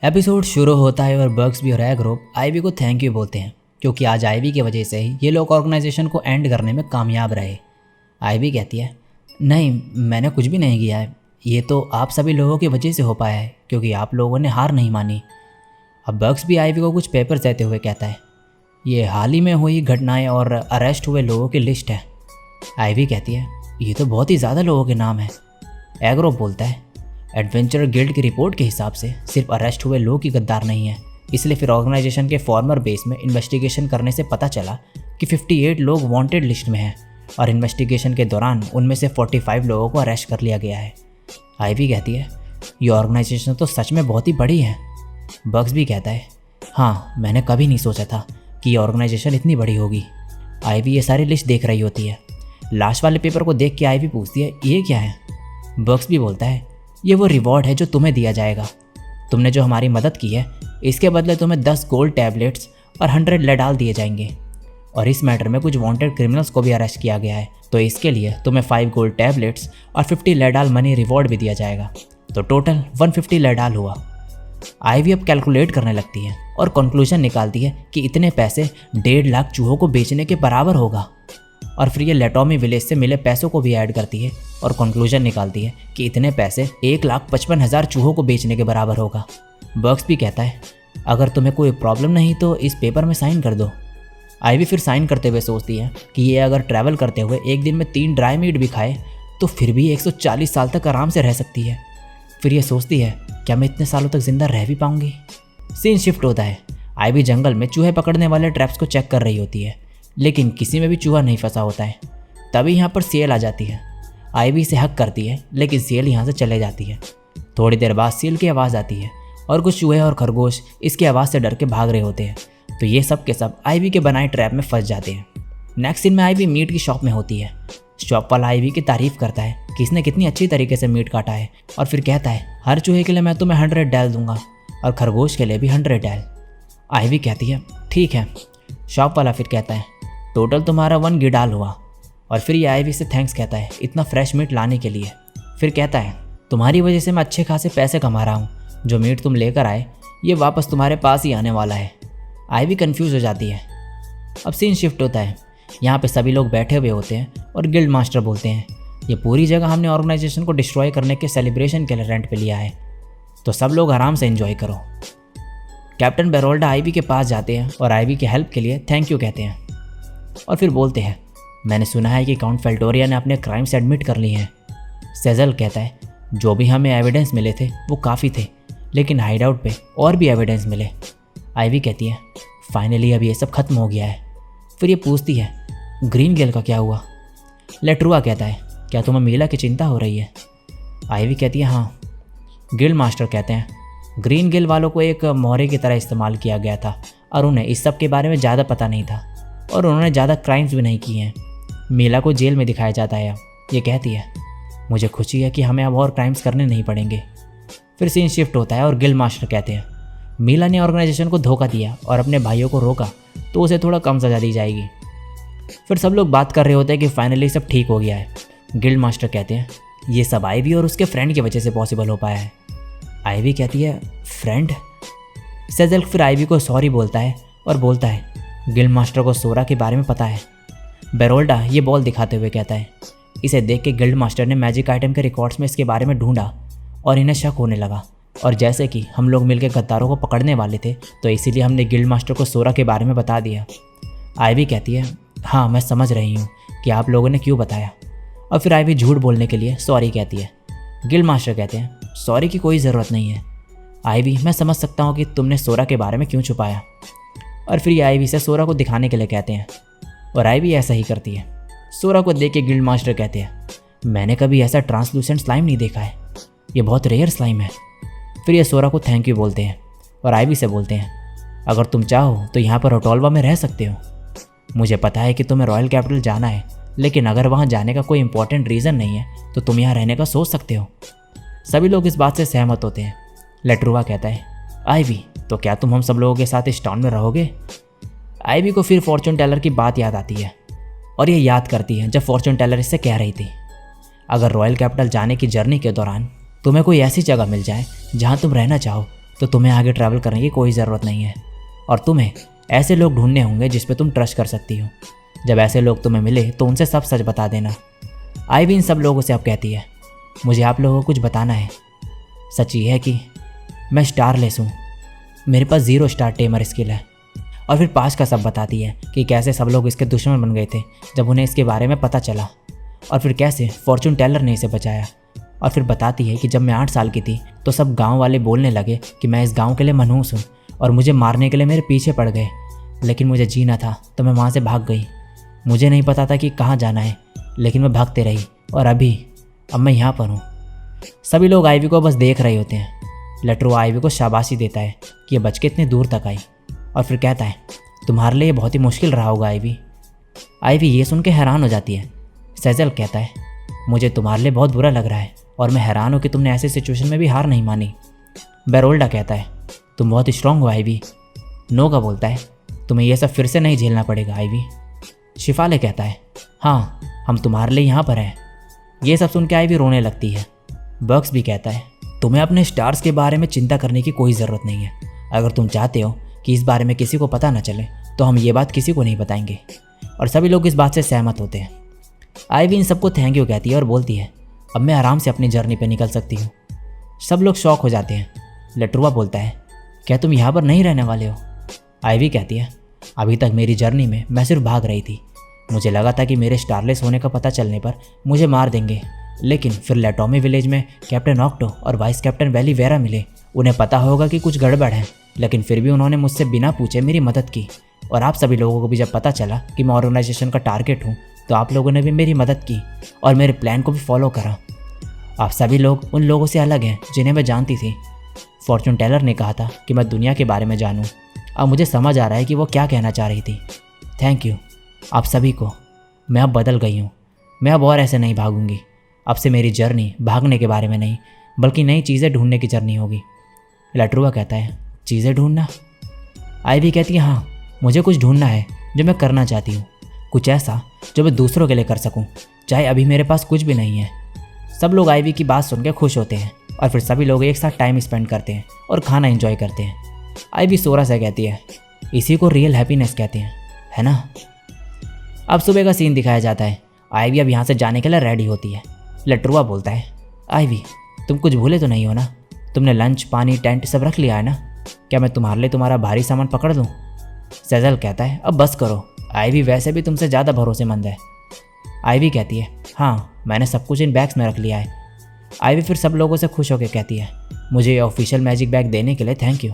Episode शुरू होता है और बग्स भी और ग्रुप आईवी को थैंक यू बोलते हैं क्योंकि आज आईवी की वजह से ही ये लोग ऑर्गेनाइजेशन को एंड करने में कामयाब रहे। आईवी कहती है, नहीं मैंने कुछ भी नहीं किया है, ये तो आप सभी लोगों की वजह से हो पाया है क्योंकि आप लोगों ने हार नहीं मानी। अब बग्स भी आईवी को कुछ पेपर देते हुए कहता है, ये हाल ही में हुई घटनाएं और अरेस्ट हुए लोगों की लिस्ट है। आईवी कहती है, ये तो बहुत ही ज़्यादा लोगों के नाम है। एग्रो बोलता है, एडवेंचर गिल्ड की रिपोर्ट के हिसाब से सिर्फ अरेस्ट हुए लोग ही गद्दार नहीं है, इसलिए फिर ऑर्गेनाइजेशन के फॉर्मर बेस में इन्वेस्टिगेशन करने से पता चला कि 58 लोग वांटेड लिस्ट में हैं और इन्वेस्टिगेशन के दौरान उनमें से 45 लोगों को अरेस्ट कर लिया गया है। आईवी कहती है, ये ऑर्गेनाइजेशन तो सच में बहुत ही बड़ी है। बग्स भी कहता है, हाँ मैंने कभी नहीं सोचा था कि ये ऑर्गेनाइजेशन इतनी बड़ी होगी। आईवी ये सारी लिस्ट देख रही होती है। लास्ट वाले पेपर को देख के आईवी पूछती है, ये क्या है? बग्स भी बोलता है, ये वो रिवॉर्ड है जो तुम्हें दिया जाएगा। तुमने जो हमारी मदद की है इसके बदले तुम्हें 10 गोल्ड टैबलेट्स और 100 लेडाल दिए जाएंगे। और इस मैटर में कुछ वांटेड क्रिमिनल्स को भी अरेस्ट किया गया है, तो इसके लिए तुम्हें 5 गोल्ड टैबलेट्स और 50 लेडाल मनी रिवॉर्ड भी दिया जाएगा। तो टोटल 150 लेडाल हुआ। आईवी अब कैलकुलेट करने लगती है और कंक्लूजन निकालती है कि इतने पैसे 1.5 लाख चूहों को बेचने के बराबर होगा। और फिर ये लेटोमी विलेज से मिले पैसों को भी ऐड करती है और कंक्लूजन निकालती है कि इतने पैसे 1,55,000 चूहों को बेचने के बराबर होगा। बग्स भी कहता है, अगर तुम्हें कोई प्रॉब्लम नहीं तो इस पेपर में साइन कर दो। आईवी फिर साइन करते हुए सोचती है कि ये अगर ट्रैवल करते हुए एक दिन में 3 ड्राई मीट भी खाए तो फिर भी 140 साल तक आराम से रह सकती है। फिर ये सोचती है, क्या मैं इतने सालों तक जिंदा रह भी पाऊंगी? सीन शिफ्ट होता है। आईवी जंगल में चूहे पकड़ने वाले ट्रैप्स को चेक कर रही होती है, लेकिन किसी में भी चूहा नहीं फंसा होता है। तभी यहाँ पर सील आ जाती है। आईवी से हक करती है लेकिन सील यहाँ से चले जाती है। थोड़ी देर बाद सील की आवाज़ आती है और कुछ चूहे और खरगोश इसकी आवाज़ से डर के भाग रहे होते हैं। तो ये सब के सब आईवी के बनाए ट्रैप में फंस जाते हैं। नेक्स्ट सीन में आईवी मीट की शॉप में होती है। शॉप वाला आईवी की तारीफ़ करता है कि इसने कितनी अच्छी तरीके से मीट काटा है और फिर कहता है, हर चूहे के लिए मैं तुम्हें 100 डैल दूंगा और खरगोश के लिए भी 100 डैल। आईवी कहती है, ठीक है। शॉप वाला फिर कहता है, टोटल तुम्हारा 1 गिडाल हुआ। और फिर ये आईवी से थैंक्स कहता है इतना फ्रेश मीट लाने के लिए। फिर कहता है, तुम्हारी वजह से मैं अच्छे खासे पैसे कमा रहा हूँ, जो मीट तुम लेकर आए ये वापस तुम्हारे पास ही आने वाला है। आईवी कंफ्यूज हो जाती है। अब सीन शिफ्ट होता है। यहाँ पे सभी लोग बैठे हुए होते हैं और गिल्ड मास्टर बोलते हैं, ये पूरी जगह हमने ऑर्गेनाइजेशन को डिस्ट्रॉय करने के सेलिब्रेशन के लिए रेंट पे लिया है, तो सब लोग आराम से एंजॉय करो। कैप्टन बेरोल्डा आईवी के पास जाते हैं और आईवी की हेल्प के लिए थैंक यू कहते हैं और फिर बोलते हैं, मैंने सुना है कि काउंट फेल्टोरिया ने अपने क्राइम्स एडमिट कर लिए हैं। सेजल कहता है, जो भी हमें एविडेंस मिले थे वो काफ़ी थे, लेकिन हाइड आउट पे और भी एविडेंस मिले। आईवी कहती है, फाइनली अब ये सब खत्म हो गया है। फिर ये पूछती है, ग्रीन गेल का क्या हुआ? लेट्रुआ कहता है, क्या तुम्हें मीला की चिंता हो रही है? आईवी कहती है, हाँ। गिल्ड मास्टर कहते हैं, ग्रीन गेल वालों को एक मोहरे की तरह इस्तेमाल किया गया था और उन्हें इस सब के बारे में ज़्यादा पता नहीं था और उन्होंने ज़्यादा क्राइम्स भी नहीं किए हैं। मीला को जेल में दिखाया जाता है। ये कहती है, मुझे खुशी है कि हमें अब और क्राइम्स करने नहीं पड़ेंगे। फिर सीन शिफ्ट होता है और गिल्ड मास्टर कहते हैं, मीला ने ऑर्गेनाइजेशन को धोखा दिया और अपने भाइयों को रोका तो उसे थोड़ा कम सजा दी जाएगी। फिर सब लोग बात कर रहे होते हैं कि फाइनली सब ठीक हो गया है। गिल्ड मास्टर कहते हैं, ये सब आईवी और उसके फ्रेंड की वजह से पॉसिबल हो पाया है। आईवी कहती है, फ्रेंड? सेजल फिर आईवी को सॉरी बोलता है और बोलता है, गिल्ड मास्टर को सोरा के बारे में पता है। बेरोल्डा ये बॉल दिखाते हुए कहता है, इसे देख के गिल्ड मास्टर ने मैजिक आइटम के रिकॉर्ड्स में इसके बारे में ढूंढा और इन्हें शक होने लगा, और जैसे कि हम लोग मिलकर गद्दारों को पकड़ने वाले थे तो इसीलिए हमने गिल्ड मास्टर को सोरा के बारे में बता दिया। आईवी कहती है, हाँ मैं समझ रही हूँ कि आप लोगों ने क्यों बताया। और फिर आईवी झूठ बोलने के लिए सॉरी कहती है। गिल्ड मास्टर कहते हैं, सॉरी की कोई ज़रूरत नहीं है आईवी, मैं समझ सकता हूँ कि तुमने सोरा के बारे में क्यों छुपाया। और फिर ये आईवी से सोरा को दिखाने के लिए कहते हैं और आईवी ऐसा ही करती है। सोरा को देख के गिल्ड मास्टर कहते हैं, मैंने कभी ऐसा ट्रांसलूसेंट स्लाइम नहीं देखा है, ये बहुत रेयर स्लाइम है। फिर ये सोरा को थैंक यू बोलते हैं और आईवी से बोलते हैं, अगर तुम चाहो तो यहाँ पर ओटोल्वा में रह सकते हो। मुझे पता है कि तुम्हें रॉयल कैपिटल जाना है, लेकिन अगर वहाँ जाने का कोई इंपॉर्टेंट रीज़न नहीं है तो तुम यहाँ रहने का सोच सकते हो। सभी लोग इस बात से सहमत होते हैं। लेट्रुआ कहता है, आईवी तो क्या तुम हम सब लोगों के साथ इस टाउन में रहोगे? आईवी को फिर फॉर्चून टेलर की बात याद आती है और ये याद करती है जब फॉर्चून टेलर इससे कह रही थी, अगर रॉयल कैपिटल जाने की जर्नी के दौरान तुम्हें कोई ऐसी जगह मिल जाए जहाँ तुम रहना चाहो तो तुम्हें आगे ट्रैवल करने की कोई ज़रूरत नहीं है और तुम्हें ऐसे लोग ढूंढने होंगे जिस पे तुम ट्रस्ट कर सकती हो। जब ऐसे लोग तुम्हें मिले तो उनसे सब सच बता देना। आइवी इन सब लोगों से अब कहती है, मुझे आप लोगों को कुछ बताना है। सच ये है कि मैं स्टारलेस हूँ, मेरे पास 0 स्टार टेमर स्किल है। और फिर पास का सब बताती है कि कैसे सब लोग इसके दुश्मन बन गए थे जब उन्हें इसके बारे में पता चला, और फिर कैसे फॉर्चून टेलर ने इसे बचाया। और फिर बताती है कि जब मैं 8 साल की थी तो सब गांव वाले बोलने लगे कि मैं इस गांव के लिए मनहूस हूँ और मुझे मारने के लिए मेरे पीछे पड़ गए, लेकिन मुझे जीना था तो मैं वहाँ से भाग गई। मुझे नहीं पता था कि कहाँ जाना है, लेकिन मैं भागते रही और अब मैं यहाँ पर हूँ। सभी लोग आइवी को बस देख रहे होते हैं। लेट्रो आइवी को शाबाशी देता है कि ये बच के इतनी दूर तक आई, और फिर कहता है, तुम्हारे लिए बहुत ही मुश्किल रहा होगा आइवी। आइवी ये सुन के हैरान हो जाती है। सेजल कहता है, मुझे तुम्हारे लिए बहुत बुरा लग रहा है और मैं हैरान हूँ कि तुमने ऐसी सिचुएशन में भी हार नहीं मानी। बेरोल्डा कहता है, तुम बहुत स्ट्रांग हो आइवी। नोगा बोलता है, तुम्हें यह सब फिर से नहीं झेलना पड़ेगा आइवी। शिफाले कहता है, हाँ हम तुम्हारे लिए यहाँ पर हैं। ये सब सुन के आइवी रोने लगती है। बक्स भी कहता है, तुम्हें अपने स्टार्स के बारे में चिंता करने की कोई ज़रूरत नहीं है। अगर तुम चाहते हो कि इस बारे में किसी को पता ना चले तो हम ये बात किसी को नहीं बताएंगे। और सभी लोग इस बात से सहमत होते हैं। आइवी इन सबको थैंक यू कहती है और बोलती है, अब मैं आराम से अपनी जर्नी पे निकल सकती हूँ। सब लोग शॉक हो जाते हैं। लेट्रुआ बोलता है, क्या तुम यहाँ पर नहीं रहने वाले हो? आइवी कहती है, अभी तक मेरी जर्नी में मैं सिर्फ भाग रही थी। मुझे लगा था कि मेरे स्टारलेस होने का पता चलने पर मुझे मार देंगे, लेकिन फिर लेटोमी विलेज में कैप्टन ऑक्टो और वाइस कैप्टन वैली वेरा मिले। उन्हें पता होगा कि कुछ गड़बड़ है, लेकिन फिर भी उन्होंने मुझसे बिना पूछे मेरी मदद की। और आप सभी लोगों को भी जब पता चला कि मैं ऑर्गेनाइजेशन का टारगेट हूँ तो आप लोगों ने भी मेरी मदद की और मेरे प्लान को भी फॉलो करा। आप सभी लोग उन लोगों से अलग हैं जिन्हें मैं जानती थी। फॉर्चून टेलर ने कहा था कि मैं दुनिया के बारे में जानूँ। अब मुझे समझ आ रहा है कि वो क्या कहना चाह रही थी। थैंक यू आप सभी को। मैं अब बदल गई हूँ। मैं अब और ऐसे नहीं भागूंगी। अब से मेरी जर्नी भागने के बारे में नहीं बल्कि नई चीज़ें ढूंढने की जर्नी होगी। लेट्रुआ कहता है, चीज़ें ढूंढना? आइवी कहती है, हाँ मुझे कुछ ढूंढना है जो मैं करना चाहती हूँ, कुछ ऐसा जो मैं दूसरों के लिए कर सकूँ, चाहे अभी मेरे पास कुछ भी नहीं है। सब लोग आइवी की बात सुन के खुश होते हैं और फिर सभी लोग एक साथ टाइम स्पेंड करते हैं और खाना एंजॉय करते हैं। आइवी सोरा से कहती है, इसी को रियल हैप्पीनेस कहते हैं, है ना? अब सुबह का सीन दिखाया जाता है। आइवी अब यहाँ से जाने के लिए रेडी होती है। लेट्रुआ बोलता है, आइवी तुम कुछ भूले तो नहीं हो ना? तुमने लंच पानी टेंट सब रख लिया है ना? क्या मैं तुम्हारे लिए तुम्हारा भारी सामान पकड़ दूँ? सेजल कहता है, अब बस करो, आइवी वैसे भी तुमसे ज़्यादा भरोसेमंद है। आइवी कहती है, हाँ मैंने सब कुछ इन बैग्स में रख लिया है। आइवी फिर सब लोगों से खुश होकर कहती है, मुझे ये ऑफिशियल मैजिक बैग देने के लिए थैंक यू।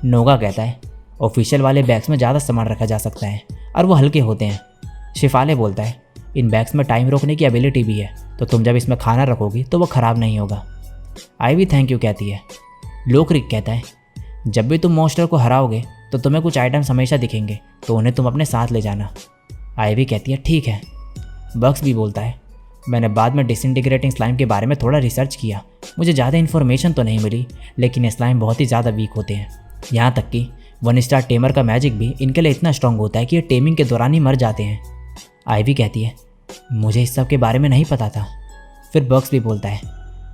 नोगा कहता है, ऑफिशियल वाले बैग्स में ज़्यादा सामान रखा जा सकता है और वो हल्के होते हैं। शिफाले बोलता है, इन बैग्स में टाइम रोकने की एबिलिटी भी है, तो तुम जब इसमें खाना रखोगी तो वो ख़राब नहीं होगा। आइवी थैंक यू कहती है। लोकरिक कहता है, जब भी तुम मॉन्स्टर को हराओगे तो तुम्हें कुछ आइटम्स हमेशा दिखेंगे, तो उन्हें तुम अपने साथ ले जाना। आइवी कहती है, ठीक है। बक्स भी बोलता है, मैंने बाद में डिसइंटीग्रेटिंग स्लाइम के बारे में थोड़ा रिसर्च किया। मुझे ज़्यादा इन्फॉर्मेशन तो नहीं मिली, लेकिन ये स्लाइम बहुत ही ज़्यादा वीक होते हैं। यहाँ तक कि 1 स्टार टेमर का मैजिक भी इनके लिए इतना स्ट्रांग होता है कि ये टेमिंग के दौरान ही मर जाते हैं। आइवी कहती है, मुझे इस सब के बारे में नहीं पता था। फिर बक्स भी बोलता है,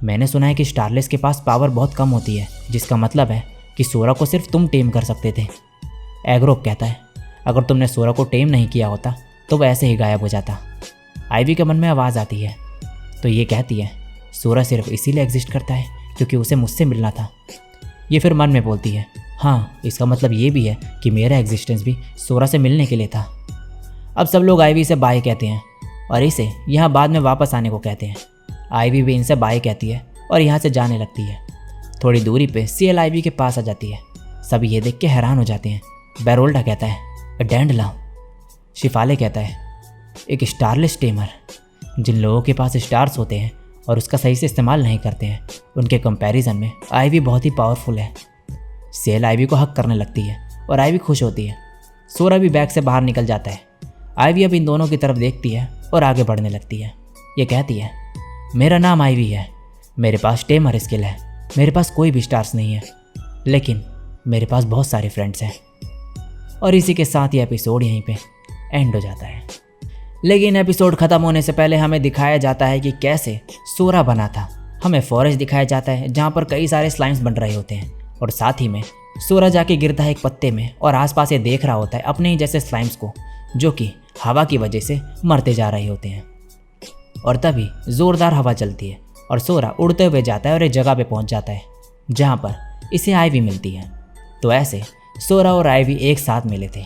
मैंने सुना है कि स्टारलेस के पास पावर बहुत कम होती है, जिसका मतलब है कि सोरा को सिर्फ तुम टेम कर सकते थे। एग्रोप कहता है, अगर तुमने सोरा को टेम नहीं किया होता तो वह ऐसे ही गायब हो जाता। आइवी के मन में आवाज़ आती है तो ये कहती है, सोरा सिर्फ इसीलिए एग्जिस्ट करता है क्योंकि उसे मुझसे मिलना था। ये फिर मन में बोलती है, हाँ इसका मतलब ये भी है कि मेरा एग्जिस्टेंस भी सोरा से मिलने के लिए था। अब सब लोग आइवी से बाय कहते हैं और इसे यहाँ बाद में वापस आने को कहते हैं। आइवी भी इनसे बाय कहती है और यहाँ से जाने लगती है। थोड़ी दूरी पे सीएल आइवी के पास आ जाती है। सभी ये देख के हैरान हो जाते हैं। बेरोल्डा कहता है, डैंडला। शिफाले कहता है, एक स्टारलेस टेमर। जिन लोगों के पास स्टार्स होते हैं और उसका सही से इस्तेमाल नहीं करते हैं, उनके कंपैरिजन में आइवी बहुत ही पावरफुल है। सीएल आइवी को हक करने लगती है और आइवी खुश होती है। सोरा भी बैग से बाहर निकल जाता है। आइवी अब इन दोनों की तरफ देखती है और आगे बढ़ने लगती है। ये कहती है, मेरा नाम आइवी है, मेरे पास टेमर स्किल है, मेरे पास कोई भी स्टार्स नहीं है, लेकिन मेरे पास बहुत सारे फ्रेंड्स हैं। और इसी के साथ ये एपिसोड यहीं पे एंड हो जाता है। लेकिन एपिसोड ख़त्म होने से पहले हमें दिखाया जाता है कि कैसे सोरा बना था। हमें फॉरेस्ट दिखाया जाता है जहाँ पर कई सारे स्लाइम्स बन रहे होते हैं और साथ ही में सोरा जाके गिरता है एक पत्ते में और आसपास ये देख रहा होता है अपने ही जैसे स्लाइम्स को जो कि हवा की वजह से मरते जा रहे होते हैं। और तभी ज़ोरदार हवा चलती है और सोरा उड़ते हुए जाता है और एक जगह पे पहुंच जाता है जहाँ पर इसे आईवी मिलती है। तो ऐसे सोरा और आईवी एक साथ मिले थे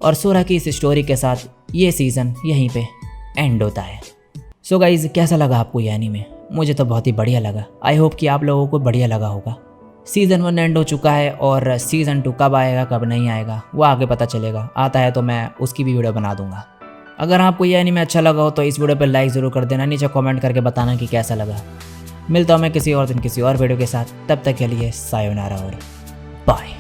और सोरा की इस स्टोरी के साथ ये सीज़न यहीं पे एंड होता है। सो गाइज़, कैसा लगा आपको ये एनीमे? मुझे तो बहुत ही बढ़िया लगा। आई होप कि आप लोगों को बढ़िया लगा होगा। सीज़न 1 एंड हो चुका है और सीज़न 2 कब आएगा कब नहीं आएगा वो आगे पता चलेगा। आता है तो मैं उसकी भी वीडियो बना दूंगा। अगर आपको ये एनीमे अच्छा लगा हो तो इस वीडियो पर लाइक ज़रूर कर देना, नीचे कमेंट करके बताना कि कैसा लगा। मिलता हूँ मैं किसी और दिन किसी और वीडियो के साथ, तब तक के लिए सायोनारा और बाय।